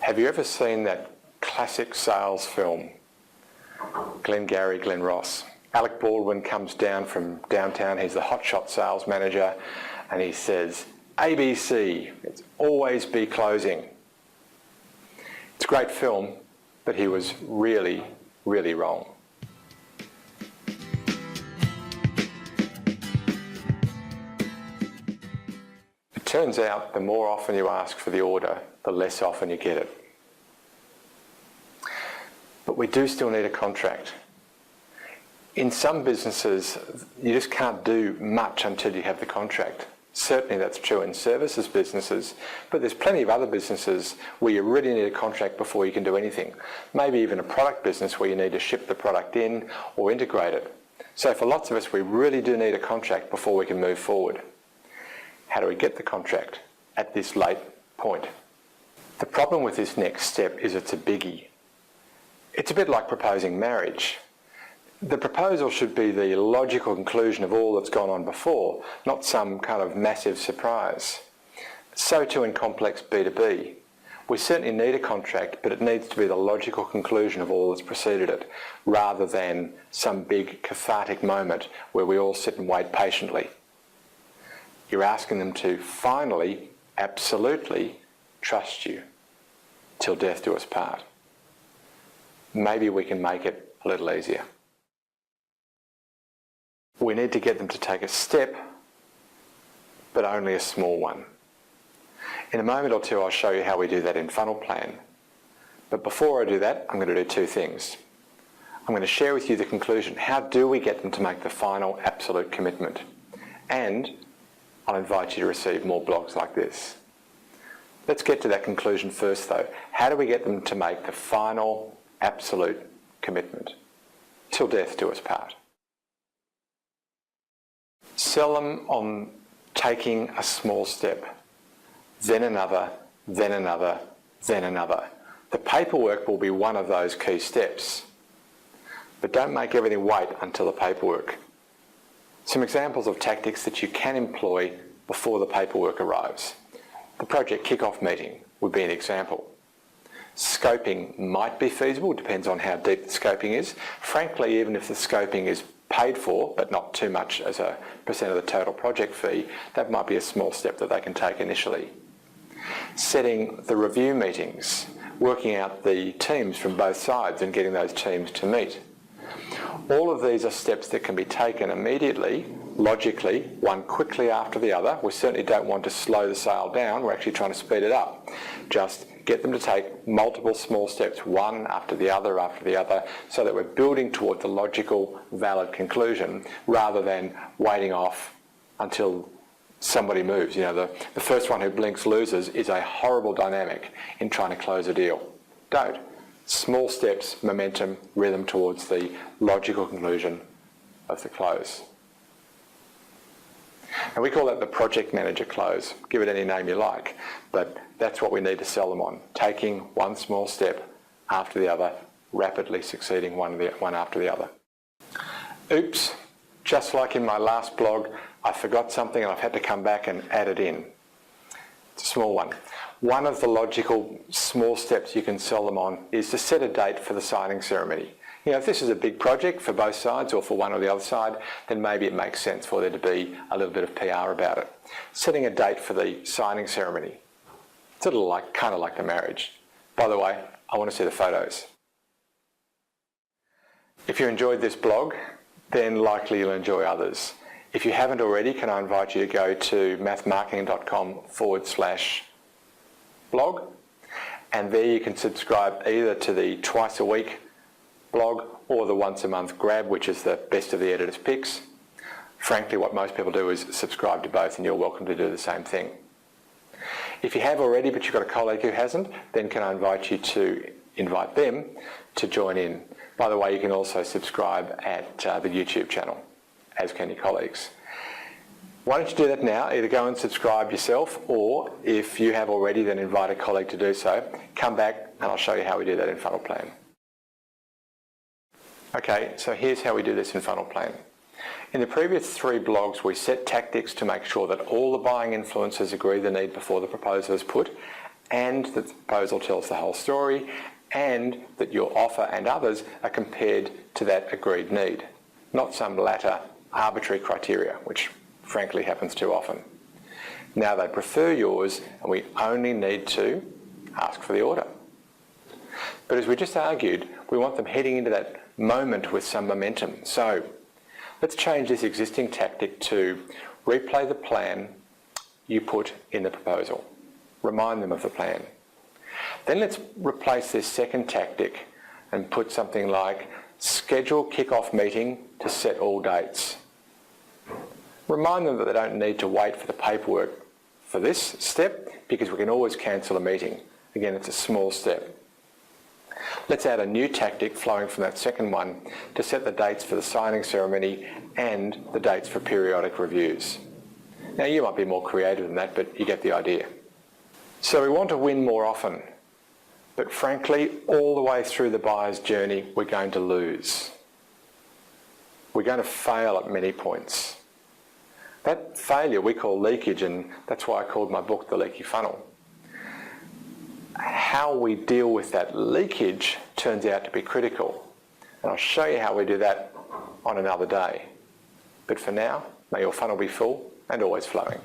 Have you ever seen that classic sales film, Glengarry Glen Ross? Alec Baldwin comes down from downtown, he's the hotshot sales manager, and he says, ABC, it's always be closing. It's a great film, but he was really, really wrong. It turns out the more often you ask for the order, the less often you get it. But we do still need a contract. In some businesses, you just can't do much until you have the contract. Certainly that's true in services businesses, but there's plenty of other businesses where you really need a contract before you can do anything. Maybe even a product business where you need to ship the product in or integrate it. So for lots of us, we really do need a contract before we can move forward. How do we get the contract at this late point? The problem with this next step is it's a biggie. It's a bit like proposing marriage. The proposal should be the logical conclusion of all that's gone on before, not some kind of massive surprise. So too in complex B2B. We certainly need a contract, but it needs to be the logical conclusion of all that's preceded it, rather than some big cathartic moment where we all sit and wait patiently. You're asking them to finally, absolutely trust you till death do us part. Maybe we can make it a little easier. We need to get them to take a step, but only a small one. In a moment or two, I'll show you how we do that in Funnel Plan. But before I do that, I'm going to do two things. I'm going to share with you the conclusion. How do we get them to make the final absolute commitment? And I'll invite you to receive more blogs like this. Let's get to that conclusion first though. How do we get them to make the final absolute commitment? Till death do us part. Sell them on taking a small step, then another, then another, then another. The paperwork will be one of those key steps. But don't make everything wait until the paperwork. Some examples of tactics that you can employ before the paperwork arrives. The project kick-off meeting would be an example. Scoping might be feasible, depends on how deep the scoping is. Frankly, even if the scoping is paid for, but not too much as a % of the total project fee, that might be a small step that they can take initially. Setting the review meetings, working out the teams from both sides and getting those teams to meet. All of these are steps that can be taken immediately, logically, one quickly after the other. We certainly don't want to slow the sale down, we're actually trying to speed it up. Just get them to take multiple small steps, one after the other, so that we're building toward the logical, valid conclusion, rather than waiting off until somebody moves. You know, the first one who blinks loses is a horrible dynamic in trying to close a deal. Don't. Small steps, momentum, rhythm towards the logical conclusion of the close. And we call that the project manager close. Give it any name you like, but that's what we need to sell them on. Taking one small step after the other, rapidly succeeding one after the other. Oops, just like in my last blog, I forgot something and I've had to come back and add it in. It's a small one. One of the logical small steps you can sell them on is to set a date for the signing ceremony. You know, if this is a big project for both sides or for one or the other side, then maybe it makes sense for there to be a little bit of PR about it. Setting a date for the signing ceremony. It's a little like, kind of like the marriage. By the way, I want to see the photos. If you enjoyed this blog, then likely you'll enjoy others. If you haven't already, can I invite you to go to mathmarketing.com/blog, and there you can subscribe either to the twice a week blog or the once a month grab, which is the best of the editor's picks. Frankly, what most people do is subscribe to both, and you're welcome to do the same thing. If you have already, but you've got a colleague who hasn't, then can I invite you to invite them to join in. By the way, you can also subscribe at the YouTube channel, as can your colleagues. Why don't you do that now? Either go and subscribe yourself, or if you have already, then invite a colleague to do so. Come back and I'll show you how we do that in Funnel Plan. Okay, so here's how we do this in Funnel Plan. In the previous 3 blogs, we set tactics to make sure that all the buying influencers agree the need before the proposal is put, and that the proposal tells the whole story, and that your offer and others are compared to that agreed need, not some latter arbitrary criteria, which frankly happens too often. Now they prefer yours, and we only need to ask for the order. But as we just argued, we want them heading into that moment with some momentum. So let's change this existing tactic to replay the plan you put in the proposal. Remind them of the plan. Then let's replace this second tactic and put something like schedule kick-off meeting to set all dates. Remind them that they don't need to wait for the paperwork for this step, because we can always cancel a meeting. Again, it's a small step. Let's add a new tactic flowing from that second one to set the dates for the signing ceremony and the dates for periodic reviews. Now you might be more creative than that, but you get the idea. So we want to win more often, but frankly, all the way through the buyer's journey, we're going to lose. We're going to fail at many points. That failure we call leakage, and that's why I called my book The Leaky Funnel. How we deal with that leakage turns out to be critical. And I'll show you how we do that on another day. But for now, may your funnel be full and always flowing.